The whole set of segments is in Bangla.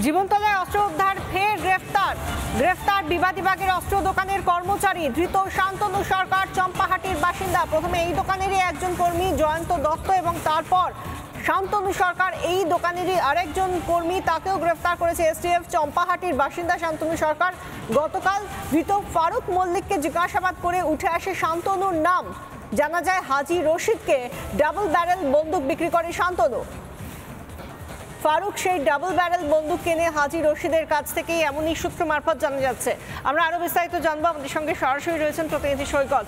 জীবনতলায় অস্ত্র উদ্ধার, ফের গ্রেফতার বিবাদীবাগের অস্ত্র দোকানের কর্মচারী। ধৃত শান্তনু সরকার, চম্পাহাটির বাসিন্দা। প্রথমে এই দোকানেরই একজন কর্মী জয়ন্ত দত্ত এবং তারপর শান্তনু সরকার, এই দোকানেরই আরেকজন কর্মী, তাকেও গ্রেফতার করেছে এসটিএফ। চম্পাহাটির বাসিন্দা শান্তনু সরকার। গতকাল ধৃত ফারুক মল্লিককে জিজ্ঞাসাবাদ করে উঠে আসে শান্তনুর নাম। জানা যায় হাজি রশিদকে ডাবল ব্যারেল বন্দুক বিক্রি করে শান্তনু। ফারুক সেই ডাবল ব্যারেল বন্দুক কেনে হাজি রশিদের কাছ থেকেই, এমনই সূত্র মারফত জানা যাচ্ছে। আমরা আরো বিস্তারিত জানবো, আমাদের সঙ্গে সরাসরি রয়েছেন প্রতিনিধি সৈকত।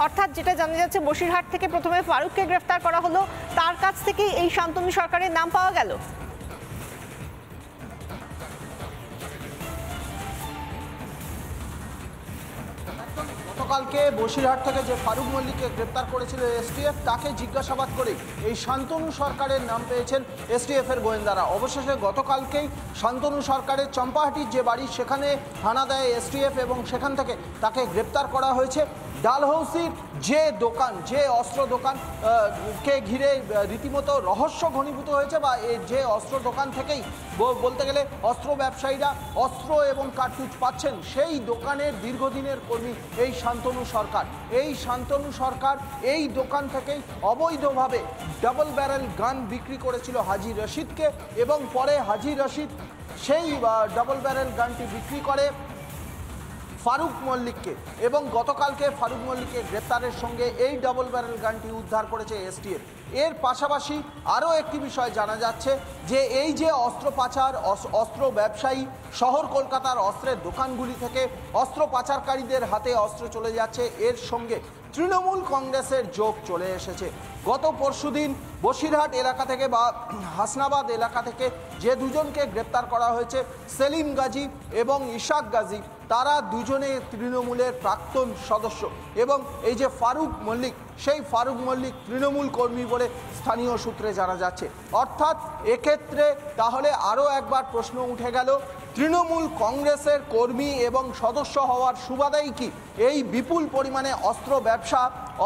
অর্থাৎ যেটা জানা যাচ্ছে, বসিরহাট থেকে প্রথমে ফারুককে গ্রেফতার করা হলো, তার কাছ থেকেই এই শান্তনু সরকারের নাম পাওয়া গেল। গতকালকে বসিরহাট থেকে যে ফারুক মল্লিককে গ্রেপ্তার করেছিল এসটিএফ, তাকে জিজ্ঞাসাবাদ করে এই শান্তনু সরকারের নাম পেয়েছেন এসটিএফ এর গোয়েন্দারা। অবশেষে গতকালকেই শান্তনু সরকারের চম্পাহাটির যে বাড়ি, সেখানে হানা দেয় এসটিএফ এবং সেখান থেকে তাকে গ্রেপ্তার করা হয়েছে। ডালহৌসির যে দোকান, যে অস্ত্র দোকান কে ঘিরে রীতিমতো রহস্য ঘনীভূত হয়েছে, বা যে অস্ত্র দোকান থেকেই বলতে গেলে অস্ত্র ব্যবসায়ীরা অস্ত্র এবং কার্তুজ পাচ্ছেন, সেই দোকানের দীর্ঘদিনের কর্মী এই শান্তনু সরকার। এই শান্তনু সরকার এই দোকান থেকেই অবৈধভাবে ডাবল ব্যারেল গান বিক্রি করেছিল হাজি রশিদকে, এবং পরে হাজি রশিদ সেই ডাবল ব্যারেল গানটি বিক্রি করে ফারুক মল্লিককে, এবং গতকালকে ফারুক মল্লিকের গ্রেপ্তারের সঙ্গে এই ডাবল ব্যারেল গানটি উদ্ধার করেছে এসটিএফ। এর পাশাপাশি আরও একটি বিষয় জানা যাচ্ছে যে এই যে অস্ত্র পাচার, অস্ত্র ব্যবসায়ী, শহর কলকাতার অস্ত্রের দোকানগুলি থেকে অস্ত্র পাচারকারীদের হাতে অস্ত্র চলে যাচ্ছে, এর সঙ্গে তৃণমূল কংগ্রেসের যোগ চলে এসেছে। গত পরশুদিন বসিরহাট এলাকা থেকে বা হাসনাবাদ এলাকা থেকে যে দুজনকে গ্রেপ্তার করা হয়েছে, সেলিম গাজী এবং ইশাক গাজী, তারা দুজনে তৃণমূলের প্রাক্তন সদস্য, এবং এই যে ফারুক মল্লিক, সেই ফারুক মল্লিক তৃণমূল কর্মী বলে স্থানীয় সূত্রে জানা যাচ্ছে। অর্থাৎ এক্ষেত্রে তাহলে আরও একবার প্রশ্ন উঠে গেল, তৃণমূল কংগ্রেসের কর্মী এবং সদস্য হওয়ার সুবাদেই কি এই বিপুল পরিমাণে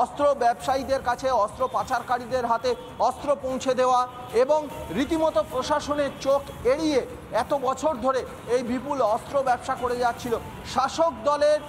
অস্ত্র ব্যবসায়ীদের কাছে, অস্ত্র পাচারকারীদের হাতে অস্ত্র পৌঁছে দেওয়া, এবং রীতিমতো প্রশাসনের চোখ এড়িয়ে এত বছর ধরে এই বিপুল অস্ত্র ব্যবসা করে যাচ্ছিল শাসক দলের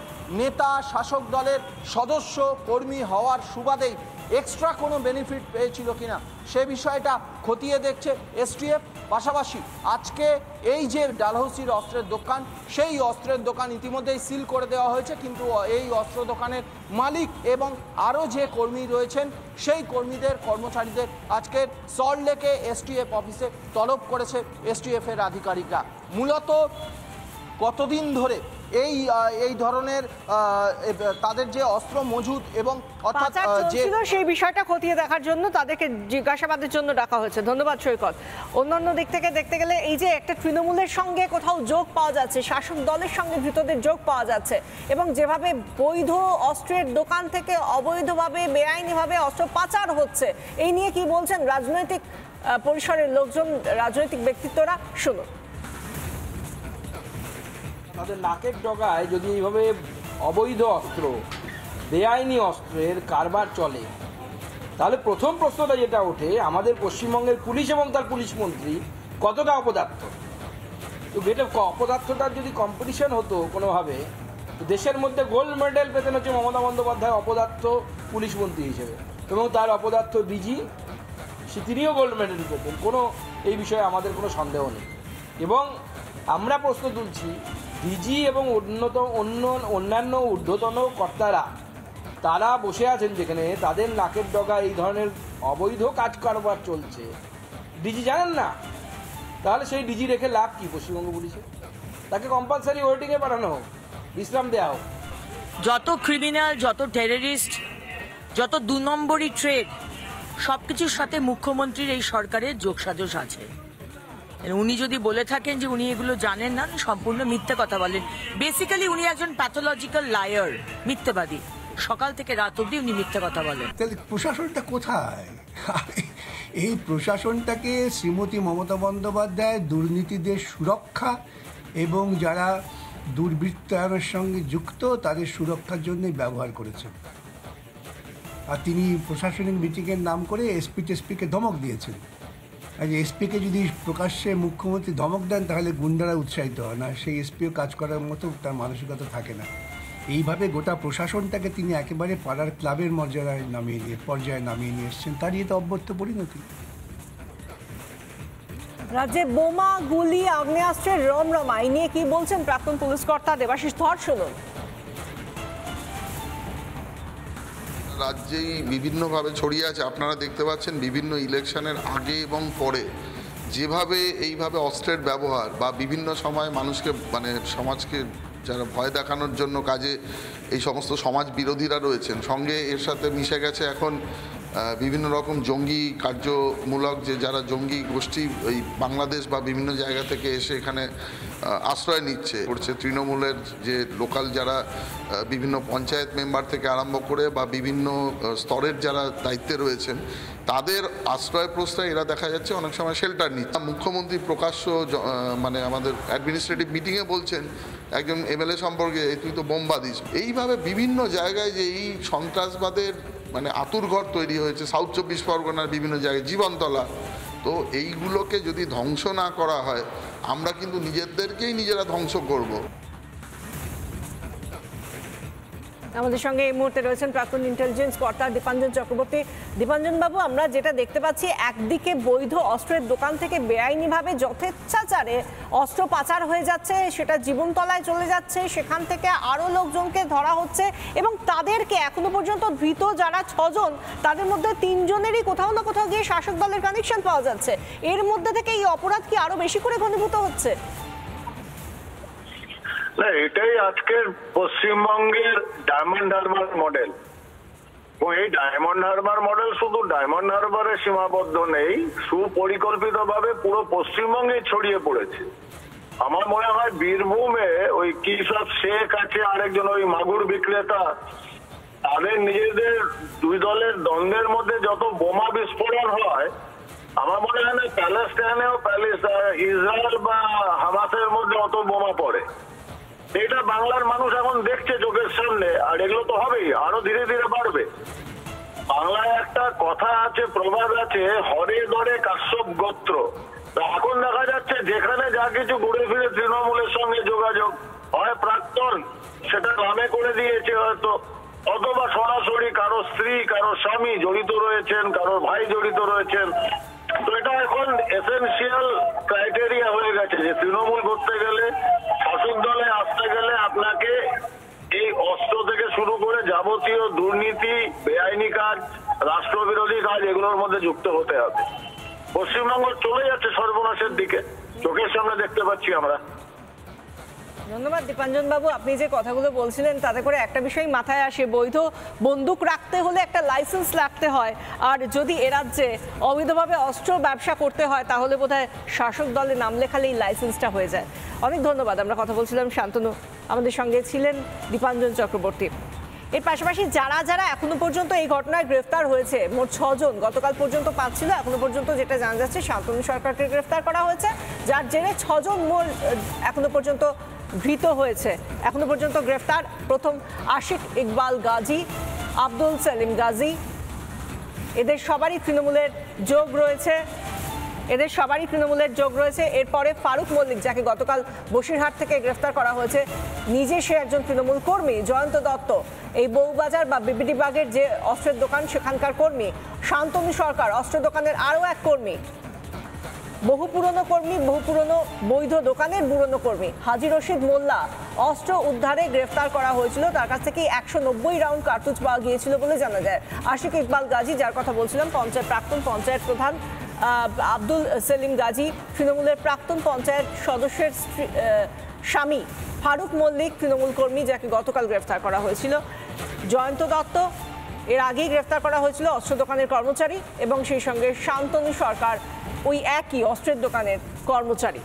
নেতা, শাসক দলের সদস্য কর্মী হওয়ার সুবাদেই এক্সট্রা কোনো বেনিফিট পেয়েছিল কিনা, সে বিষয়টা খতিয়ে দেখছে এসটিএফ। পাশাপাশি আজকে এই যে ডালহৌসির অস্ত্রের দোকান, সেই অস্ত্রের দোকান ইতিমধ্যেই সিল করে দেওয়া হয়েছে, কিন্তু এই অস্ত্র দোকানের মালিক এবং আরও যে কর্মী রয়েছেন, সেই কর্মীদের, কর্মচারীদের আজকের সল্টলেকে এসটিএফ অফিসে তলব করেছে এসটিএফ এর আধিকারিকরা। মূলত কতদিন ধরে এই ধরনের তাদের যে অস্ত্র মজুদ এবং অর্থাৎ যে সেই বিষয়টা খতিয়ে দেখার জন্য তাদেরকে জিজ্ঞাসাবাদের জন্য ডাকা হয়েছে। ধন্যবাদ সৈকত। অন্যান্য দিক থেকে দেখতে গেলে এই যে একটা তৃণমূলের সঙ্গে কোথাও যোগ পাওয়া যাচ্ছে, শাসক দলের সঙ্গে ধৃতদের যোগ পাওয়া যাচ্ছে, এবং যেভাবে বৈধ অস্ত্রের দোকান থেকে অবৈধভাবে, বেআইনিভাবে অস্ত্র পাচার হচ্ছে, এই নিয়ে কি বলছেন রাজনৈতিক পরিসরের লোকজন, রাজনৈতিক ব্যক্তিত্বরা? শুনুন। তাদের নাকের ডগায় যদি এইভাবে অবৈধ অস্ত্র, বেআইনি অস্ত্রের কারবার চলে, তাহলে প্রথম প্রশ্নটা যেটা ওঠে, আমাদের পশ্চিমবঙ্গের পুলিশ এবং তার পুলিশ মন্ত্রী কতটা অপদার্থ। তো এটা অপদার্থটার যদি কম্পিটিশন হতো কোনোভাবে, দেশের মধ্যে গোল্ড মেডেল পেতেন হচ্ছে মমতা বন্দ্যোপাধ্যায় অপদার্থ পুলিশ মন্ত্রী হিসেবে, এবং তার অপদার্থ ডিজি, তিনিও গোল্ড মেডেল পেতেন, এই বিষয়ে আমাদের কোনো সন্দেহ নেই। এবং আমরা প্রশ্ন তুলছি, ডিজি এবং অন্যান্য ঊর্ধ্বতন কর্তারা তারা বসে আছেন যেখানে, তাদের নাকের ডগা এই ধরনের অবৈধ কাজ কারবার চলছে, ডিজি জানেন না? তাহলে সেই ডিজি রেখে লাভ কি পশ্চিমবঙ্গ পুলিশে? তাকে কম্পালসারি ওয়েটিংয়ে পাঠানো হোক, বিশ্রাম দেওয়া হোক। যত ক্রিমিনাল, যত টেররিস্ট, যত 2 নম্বরি ট্রেড, সবকিছুর সাথে মুখ্যমন্ত্রীর এই সরকারের যোগসাজশ আছে। উনি যদি বলে থাকেন যে উনি এগুলো জানেন না, সম্পূর্ণ মিথ্যে কথা বলেন। বেসিক্যালি উনি একজন প্যাথোলজিক্যাল লায়ার, মিথ্যেবাদী। সকাল থেকে রাত অবধি উনি মিথ্যে কথা বলেন। তাহলে প্রশাসনটা কোথায়? এই প্রশাসনটাকে শ্রীমতী মমতা বন্দ্যোপাধ্যায় দুর্নীতিদের সুরক্ষা এবং যারা দুর্বৃত্তায়নের সঙ্গে যুক্ত তাদের সুরক্ষার জন্যই ব্যবহার করেছেন। আর তিনি প্রশাসনিক মিটিংয়ের নাম করে এসপি টেসপিকে ধমক দিয়েছেন। আজ এসপিকে যদি প্রকাশ্যে মুখ্যমন্ত্রী ধমক দেন তাহলে গুন্ডারা উৎসাহিত হয় না, সেই এসপিও কাজ করার মতো তার মানসিকতা থাকে না। এইভাবে গোটা প্রশাসনটাকে তিনি একেবারে পাড়ার ক্লাবের পর্যায়ে নামিয়ে নিয়ে এসছেন, তারই এটা অব্যর্থ পরিণতি। রাজ্যে বোমা, গুলি, আগ্নেয়াস্ত্রের রমরমা, এই নিয়ে কি বলছেন প্রাক্তন পুলিশ কর্তা দেবাশিস ধর, শুনুন। রাজ্যেই বিভিন্নভাবে ছড়িয়ে আছে, আপনারা দেখতে পাচ্ছেন বিভিন্ন ইলেকশনের আগে এবং পরে যেভাবে এইভাবে অস্ত্রের ব্যবহার বা বিভিন্ন সময় মানুষকে সমাজকে যারা ভয় দেখানোর জন্য কাজে এই সমস্ত সমাজ বিরোধীরা রয়েছেন, সঙ্গে এর সাথে মিশে গেছে এখন বিভিন্ন রকম জঙ্গি কার্যমূলক যে যারা জঙ্গি গোষ্ঠী এই বাংলাদেশ বা বিভিন্ন জায়গা থেকে এসে এখানে আশ্রয় নিচ্ছে করছে। তৃণমূলের যে লোকাল যারা বিভিন্ন পঞ্চায়েত মেম্বার থেকে আরম্ভ করে বা বিভিন্ন স্তরের যারা দায়িত্বে রয়েছেন তাদের আশ্রয় প্রশ্রয় এরা দেখা যাচ্ছে অনেক সময় শেল্টার নিচ্ছে। মুখ্যমন্ত্রী প্রকাশ্য আমাদের অ্যাডমিনিস্ট্রেটিভ মিটিংয়ে বলছেন একজন এমএলএ সম্পর্কে, তুই তো বোম্বা দিস। এইভাবে বিভিন্ন জায়গায় যে এই সন্ত্রাসবাদের আতুরঘর তৈরি হয়েছে, সাউথ 24 পরগনার বিভিন্ন জায়গায়, জীবনতলা, তো এইগুলোকে যদি ধ্বংস না করা হয় আমরা কিন্তু নিজেদেরকেই নিজেরা ধ্বংস করব। আমাদের সঙ্গে এই মুহূর্তে রয়েছেন প্রাক্তন ইন্টেলিজেন্স কর্তা দীপাঞ্জন চক্রবর্তী। দীপাঞ্জন বাবু, আমরা যেটা দেখতে পাচ্ছি, একদিকে বৈধ অস্ত্রের দোকান থেকে বেআইনিভাবে যথেচ্ছাচারে অস্ত্র পাচার হয়ে যাচ্ছে, সেটা জীবনতলায় চলে যাচ্ছে, সেখান থেকে আরও লোকজনকে ধরা হচ্ছে এবং তাদেরকে এখনো পর্যন্ত ধৃত যারা 6 জন তাদের মধ্যে 3 জনেরই কোথাও না কোথাও গিয়ে শাসক দলের কানেকশন পাওয়া যাচ্ছে। এর মধ্যে থেকে এই অপরাধ কি আরো বেশি করে ঘনীভূত হচ্ছে? না, এটাই আজকের পশ্চিমবঙ্গের ডায়মন্ড হারবার মডেল। এই ডায়মন্ড হারবার মডেল শুধু ডায়মন্ড হারবারে সীমাবদ্ধ নেই, সুপরিকল্পিতভাবে পুরো পশ্চিমবঙ্গে ছড়িয়ে পড়েছে। আমার মনে হয় বীরভূমে ওই কি সব শেখ আছে, আরেকজন ওই মাগুর বিক্রেতা, তাদের নিজেদের 2 দলের দ্বন্দ্বের মধ্যে যত বোমা বিস্ফোরণ হয়, আমার মনে হয় না প্যালেস্টাইনেও ইসরায়েল বা হামাসের মধ্যে অত বোমা পড়ে। এটা বাংলার মানুষ এখন দেখছে চোখের সামনে, আর এগুলো তো হবেই, আরো ধীরে ধীরে বাড়বে। বাংলায় একটা কথা আছে, প্রবাদ আছে, হরে দরে কাশ্যপ গোত্র। এখন দেখা যাচ্ছে যেখানে যা কিছু ঘুরে ফিরে তৃণমূলের সঙ্গে যোগাযোগ হয়, প্রাক্তন সেটা নামে করে দিয়েছে হয়তো, অথবা সরাসরি কারো স্ত্রী, কারো স্বামী জড়িত রয়েছেন, কারো ভাই জড়িত রয়েছেন। তো এটা এখন এসেনশিয়াল ক্রাইটেরিয়া হয়ে গেছে যে তৃণমূল করতে গেলে, শাসক দলে আসতে গেলে আপনাকে এই অস্ত্র থেকে শুরু করে যাবতীয় দুর্নীতি, বেআইনি কাজ, রাষ্ট্রবিরোধী কাজ, এগুলোর মধ্যে যুক্ত হতে হবে। পশ্চিমবঙ্গ চলে যাচ্ছে সর্বনাশের দিকে, চোখের সামনে দেখতে পাচ্ছি আমরা। ধন্যবাদ দীপাঞ্জন বাবু। আপনি যে কথাগুলো বলছিলেন তাতে করে একটা বিষয় মাথায় আসে, বৈধ বন্দুক রাখতে হলে একটা লাইসেন্স রাখতে হয়, আর যদি এ রাজ্যে অবৈধভাবে অস্ত্র ব্যবসা করতে হয় তাহলে বোধহয় শাসক দলে নাম লেখালেই লাইসেন্সটা হয়ে যায়। অনেক ধন্যবাদ। আমরা কথা বলছিলাম শান্তনু, আমাদের সঙ্গে ছিলেন দীপাঞ্জন চক্রবর্তী। এর পাশাপাশি যারা যারা এখনো পর্যন্ত এই ঘটনায় গ্রেফতার হয়েছে, মোট 6 জন, গতকাল পর্যন্ত 5 ছিল, এখনো পর্যন্ত যেটা জানা যাচ্ছে শান্তনু সরকারকে গ্রেফতার করা হয়েছে, যার জেরে 6 জন মোট এখনো পর্যন্ত ধৃত হয়েছে। এখনো পর্যন্ত গ্রেফতার প্রথম আশিক ইকবাল গাজী, আব্দুল সেলিম গাজী, এদের সবারই তৃণমূলের যোগ রয়েছে। এরপরে ফারুক মল্লিক, যাকে গতকাল বসিরহাট থেকে গ্রেফতার করা হয়েছে, নিজে সে একজন তৃণমূল কর্মী। জয়ন্ত দত্ত, এই বউবাজার বা বিবিডিবাগের যে অস্ত্রের দোকান সেখানকার কর্মী। শান্তনু সরকার, অস্ত্র দোকানের আরও এক কর্মী, বহু পুরনো বৈধ দোকানের পুরনো কর্মী। হাজী রশিদ মোল্লা, অস্ত্র উদ্ধারে গ্রেফতার করা হয়েছিল, তার কাছ থেকে 190 রাউন্ড কার্তুজ পাওয়া গিয়েছিল বলে জানা যায়। আশিক ইকবাল গাজী, যার কথা বলছিলাম, প্রাক্তন পঞ্চায়েত প্রধান। আব্দুল সেলিম গাজী, তৃণমূলের প্রাক্তন পঞ্চায়েত সদস্যের স্বামী। ফারুক মল্লিক, তৃণমূল কর্মী, যাকে গতকাল গ্রেফতার করা হয়েছিল। জয়ন্ত দত্ত, এর আগেই গ্রেফতার করা হয়েছিল, অস্ত্র দোকানের কর্মচারী, এবং সেই সঙ্গে শান্তনু সরকার, ওই একই অস্ত্রের দোকানের কর্মচারী।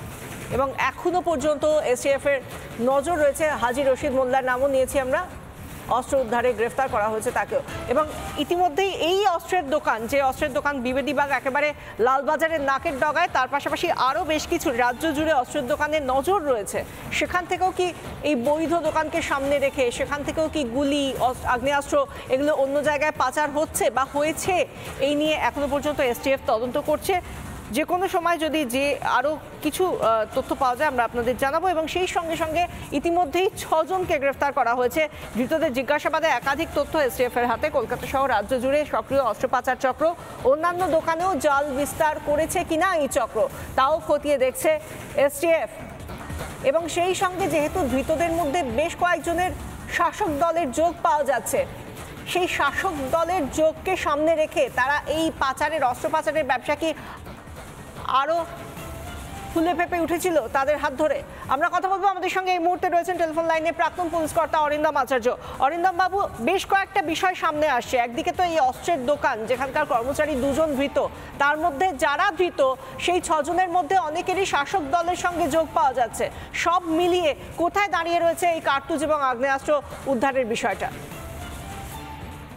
এবং এখনো পর্যন্ত এসটিএফ এর নজর রয়েছে, হাজী রশিদ মোল্লার নামও নিয়েছি আমরা, অস্ত্র উদ্ধারে গ্রেফতার করা হয়েছে তাকেও। এবং ইতিমধ্যেই এই অস্ত্রের দোকান, যে অস্ত্রের দোকান বিবেদিবাগ একেবারে লালবাজারের নাকের ডগায়, তার পাশাপাশি আরও বেশ কিছু রাজ্য জুড়ে অস্ত্রের দোকানের নজর রয়েছে। সেখান থেকেও কি এই বৈধ দোকানকে সামনে রেখে সেখান থেকেও কি গুলি, আগ্নেয়াস্ত্র এগুলো অন্য জায়গায় পাচার হচ্ছে বা হয়েছে, এই নিয়ে এখনো পর্যন্ত এসটিএফ তদন্ত করছে। যে কোনো সময় যদি যে আরও কিছু তথ্য পাওয়া যায় আমরা আপনাদের জানাবো। এবং সেই সঙ্গে সঙ্গে ইতিমধ্যেই 6 জনকে গ্রেফতার করা হয়েছে। ধৃতদের জিজ্ঞাসাবাদে একাধিক তথ্য এসটিএফ এর হাতে। কলকাতা সহ রাজ্য জুড়ে সক্রিয় অস্ত্র পাচার চক্র, অন্যান্য দোকানেও জাল বিস্তার করেছে কিনা এই চক্র তাও খতিয়ে দেখছে এসটিএফ। এবং সেই সঙ্গে যেহেতু ধৃতদের মধ্যে বেশ কয়েকজনের শাসক দলের যোগ পাওয়া যাচ্ছে, সেই শাসক দলের যোগকে সামনে রেখে তারা এই পাচারের অস্ত্র পাচারের ব্যবসা কি আরও ফুলে ফেঁপে উঠেছিল তাদের হাত ধরে। আমরা কথা বলবো, আমাদের সঙ্গে এই মুহূর্তে রয়েছেন টেলিফোন লাইনে প্রাক্তন পুলিশ কর্তা অরিন্দম আচার্য। অরিন্দম বাবু, বেশ কয়েকটা বিষয় সামনে আসছে। একদিকে তো এই অস্ত্রের দোকান যেখানকার কর্মচারী 2 জন ধৃত, তার মধ্যে যারা ধৃত সেই 6 জনের মধ্যে অনেকেরই শাসক দলের সঙ্গে যোগ পাওয়া যাচ্ছে। সব মিলিয়ে কোথায় দাঁড়িয়ে রয়েছে এই কার্তুজ এবং আগ্নেয়াস্ত্র উদ্ধারের বিষয়টা?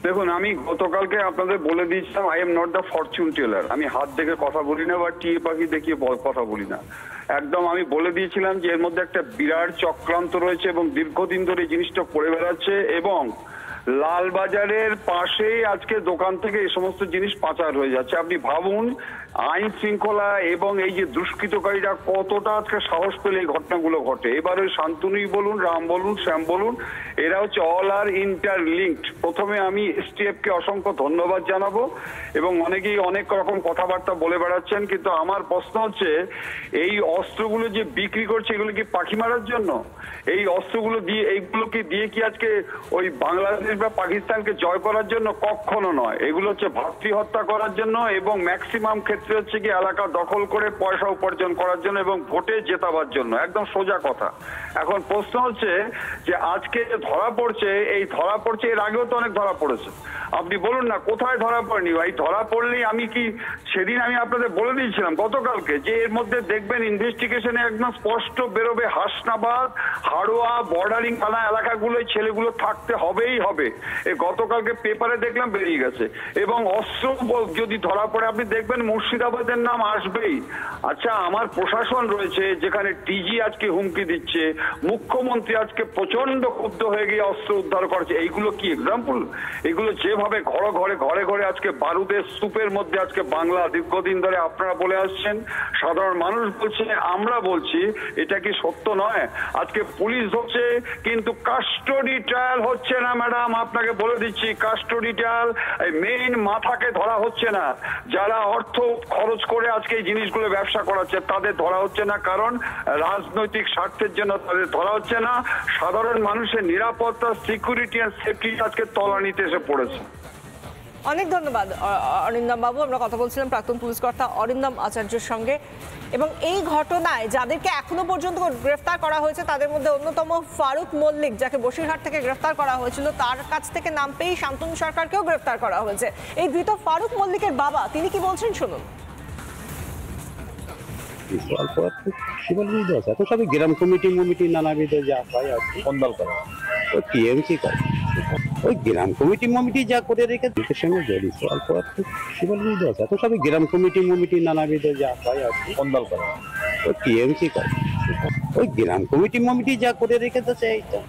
দেখুন, আমি গতকালকে আপনাদের বলে দিয়েছিলাম I am not the fortune teller. আমি হাত দেখে কথা বলি না বা টিয়ে পাখি দেখিয়ে কথা বলি না। একদম আমি বলে দিয়েছিলাম যে এর মধ্যে একটা বিরাট চক্রান্ত রয়েছে এবং দীর্ঘদিন ধরে এই জিনিসটা করে বেড়াচ্ছে এবং লালবাজারের পাশেই আজকে দোকান থেকে এই সমস্ত জিনিস পাচার হয়ে যাচ্ছে। আপনি ভাবুন আইন শৃঙ্খলা এবং এই যে দুষ্কৃতকারীরা কতটা আজকে সাহস পেলে এই ঘটনাগুলো ঘটে। এবার ওই শান্তনুই বলুন, রাম বলুন, শ্যাম বলুন, এরা হচ্ছে অল আর ইন্টারলিঙ্কড। প্রথমে আমি এসটিএফ কে অসংখ্য ধন্যবাদ জানাবো এবং অনেকেই অনেক রকম কথাবার্তা বলে বেড়াচ্ছেন, কিন্তু আমার প্রশ্ন হচ্ছে এই অস্ত্রগুলো যে বিক্রি করছে এগুলো কি পাখি মারার জন্য? এই অস্ত্রগুলো দিয়ে এইগুলোকে দিয়ে কি আজকে ওই বাংলাদেশ বা পাকিস্তানকে জয় করার জন্য? কখনো নয়। এগুলো হচ্ছে ভাতৃ হত্যা করার জন্য এবং ম্যাক্সিমাম ক্ষেত্রে হচ্ছে কি এলাকা দখল করে পয়সা উপার্জন করার জন্য এবং ভোটে জেতাবার জন্য। একদম সোজা কথা। এখন প্রশ্ন হচ্ছে যে আজকে ধরা পড়ছে, এই ধরা পড়ছে, এর আগেও তো অনেক ধরা পড়েছে। আপনি বলুন না কোথায় ধরা পড়েনি? ভাই ধরা পড়লেই আমি কি সেদিন আমি আপনাদের বলে দিয়েছিলাম গতকালকে যে এর মধ্যে দেখবেন ইনভেস্টিগেশনে একদম স্পষ্ট বেরোবে হাসনাবাদ, হাড়োয়া, বর্ডারিং থানা এলাকাগুলোয় ছেলেগুলো থাকতে হবেই হবে। গতকালকে পেপারে দেখলাম বেরিয়ে গেছে। এবং অস্ত্র যদি ধরা পড়ে আপনি দেখবেন মুর্শিদাবাদের নাম আসবেই। আচ্ছা, আমার প্রশাসন রয়েছে যেখানে ডিজি আজকে হুমকি দিচ্ছে, মুখ্যমন্ত্রী আজকে প্রচন্ড ক্ষুব্ধ হয়ে গিয়ে অস্ত্র উদ্ধার করছে। এইগুলো কি এক্সাম্পল? এগুলো যেভাবে ঘরে ঘরে আজকে বারুদের স্তূপের মধ্যে আজকে বাংলা দীর্ঘদিন ধরে আপনারা বলে আসছেন, সাধারণ মানুষ বলছে, আমরা বলছি, এটা কি সত্য নয়? আজকে পুলিশ হচ্ছে কিন্তু কাস্টডি ট্রায়াল হচ্ছে না ম্যাডাম, আপনাকে বলে দিচ্ছি। কাস্টডি ট্রায়াল মেইন মাথাকে ধরা হচ্ছে না। যারা অর্থ খরচ করে আজকে এই জিনিসগুলো ব্যবসা করাচ্ছে তাদের ধরা হচ্ছে না, কারণ রাজনৈতিক স্বার্থের জন্য তাদের ধরা হচ্ছে না। সাধারণ মানুষের নিরাপত্তা, সিকিউরিটি এন্ড সেফটি আজকে তলানিতে এসে পড়েছে। অনেক ধন্যবাদ অরিন্দম বাবু। আমরা কথা বলছিলাম প্রাক্তন পুলিশ কর্তা অরিন্দম আচার্যের সঙ্গে। এবং এই ঘটনায় যাদেরকে এখনো পর্যন্ত গ্রেফতার করা হয়েছে তাদের মধ্যে অন্যতম ফারুক মল্লিক, যাকে বসিরহাট থেকে গ্রেফতার করা হয়েছিল, তার কাছ থেকে নাম পেয়েই শান্তনু সরকারকেও গ্রেফতার করা হয়েছে। এই ধৃত ফারুক মল্লিকের বাবা তিনি কি বলছেন শুনুন। তো সবই গ্রাম কমিটি নানাবিধ যা হয় আর কি কন্দাল করা ওই টিএমসি করে, ওই গ্রাম কমিটি যা করে রেখে দুটোর সঙ্গে জড়িত অল্প একটু শিবল বিরোধী আছে। তো সবই গ্রাম কমিটি নানাবিধ যা হয় আর কি কন্দাল করা ওই টিএমসি করে, ওই গ্রাম কমিটি যা করে রেখেছে এইটা।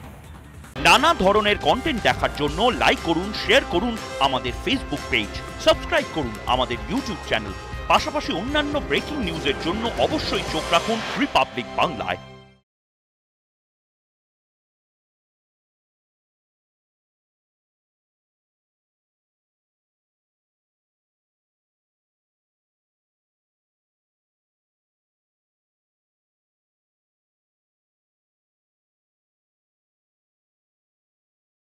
নানা ধরনের কন্টেন্ট দেখার জন্য লাইক করুন, শেয়ার করুন আমাদের ফেসবুক পেজ, সাবস্ক্রাইব করুন আমাদের ইউটিউব চ্যানেল। পাশাপাশি অন্যান্য ব্রেকিং নিউজের জন্য অবশ্যই চোখ রাখুন রিপাবলিক বাংলায়।